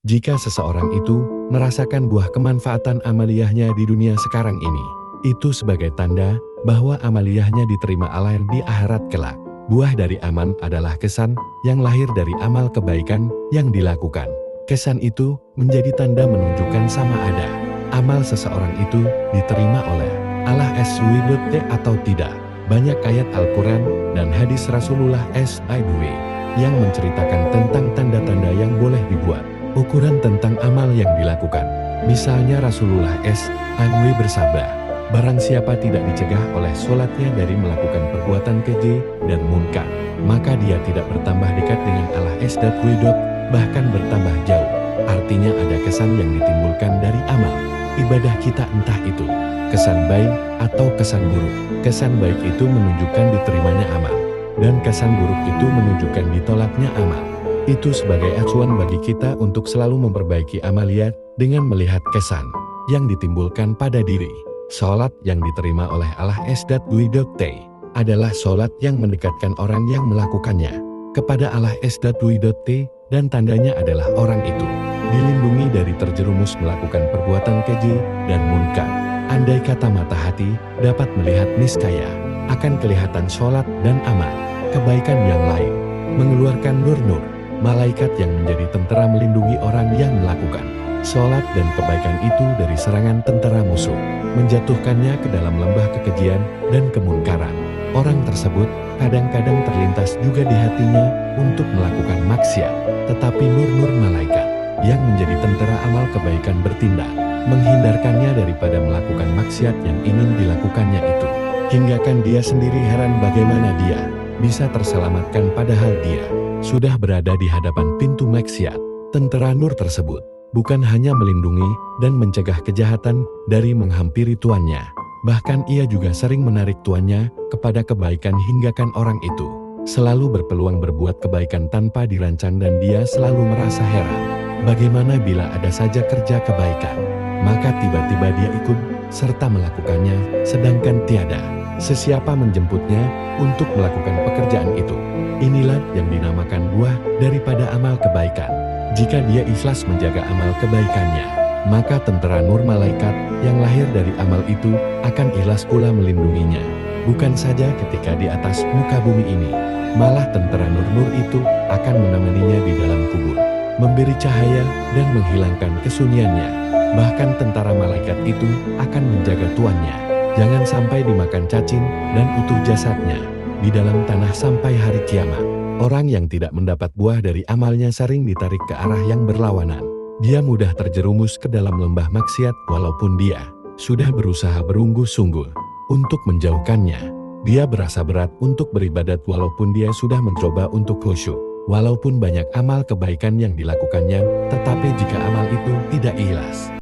Jika seseorang itu merasakan buah kemanfaatan amaliyahnya di dunia sekarang ini, itu sebagai tanda bahwa amaliyahnya diterima Allah di akhirat kelak. Buah dari aman adalah kesan yang lahir dari amal kebaikan yang dilakukan. Kesan itu menjadi tanda menunjukkan sama ada amal seseorang itu diterima oleh Allah SWT atau tidak. Banyak ayat Al-Quran dan hadis Rasulullah SAW yang menceritakan tentang tanda-tanda yang boleh dibuat ukuran tentang amal yang dilakukan. Misalnya Rasulullah SAW bersabda, barang siapa tidak dicegah oleh sholatnya dari melakukan perbuatan keji dan munkar, maka dia tidak bertambah dekat dengan Allah SWT, bahkan bertambah jauh. Artinya ada kesan yang ditimbulkan dari amal ibadah kita, entah itu kesan baik atau kesan buruk. Kesan baik itu menunjukkan diterimanya amal, dan kesan buruk itu menunjukkan ditolaknya amal. Itu sebagai acuan bagi kita untuk selalu memperbaiki amaliyat dengan melihat kesan yang ditimbulkan pada diri. Sholat yang diterima oleh Allah SWT adalah sholat yang mendekatkan orang yang melakukannya kepada Allah SWT, dan tandanya adalah orang itu dilindungi dari terjerumus melakukan perbuatan keji dan munkar. Andai kata mata hati dapat melihat, niscaya akan kelihatan sholat dan amal kebaikan yang lain mengeluarkan nur-nur malaikat yang menjadi tentara melindungi orang yang melakukan sholat dan kebaikan itu dari serangan tentara musuh, menjatuhkannya ke dalam lembah kekejian dan kemunkaran. Orang tersebut kadang-kadang terlintas juga di hatinya untuk melakukan maksiat, tetapi nur-nur malaikat yang menjadi tentara amal kebaikan bertindak, menghindarkannya daripada melakukan maksiat yang ingin dilakukannya itu. Hinggakan dia sendiri heran bagaimana dia bisa terselamatkan padahal dia sudah berada di hadapan pintu maksiat. Tentara nur tersebut bukan hanya melindungi dan mencegah kejahatan dari menghampiri tuannya, bahkan ia juga sering menarik tuannya kepada kebaikan, hinggakan orang itu selalu berpeluang berbuat kebaikan tanpa dirancang, dan dia selalu merasa heran bagaimana bila ada saja kerja kebaikan, maka tiba-tiba dia ikut serta melakukannya, sedangkan tiada sesiapa menjemputnya untuk melakukan pekerjaan itu. Inilah yang dinamakan buah daripada amal kebaikan. Jika dia ikhlas menjaga amal kebaikannya, maka tentara nur malaikat yang lahir dari amal itu akan ikhlas pula melindunginya. Bukan saja ketika di atas muka bumi ini, malah tentara nur-nur itu akan menemaninya di dalam kubur, memberi cahaya dan menghilangkan kesunyiannya. Bahkan tentara malaikat itu akan menjaga tuannya jangan sampai dimakan cacing dan utuh jasadnya di dalam tanah sampai hari kiamat. Orang yang tidak mendapat buah dari amalnya sering ditarik ke arah yang berlawanan. Dia mudah terjerumus ke dalam lembah maksiat walaupun dia sudah berusaha berungguh-sungguh untuk menjauhkannya. Dia berasa berat untuk beribadat walaupun dia sudah mencoba untuk khusyuk. Walaupun banyak amal kebaikan yang dilakukannya, tetapi jika amal itu tidak ikhlas,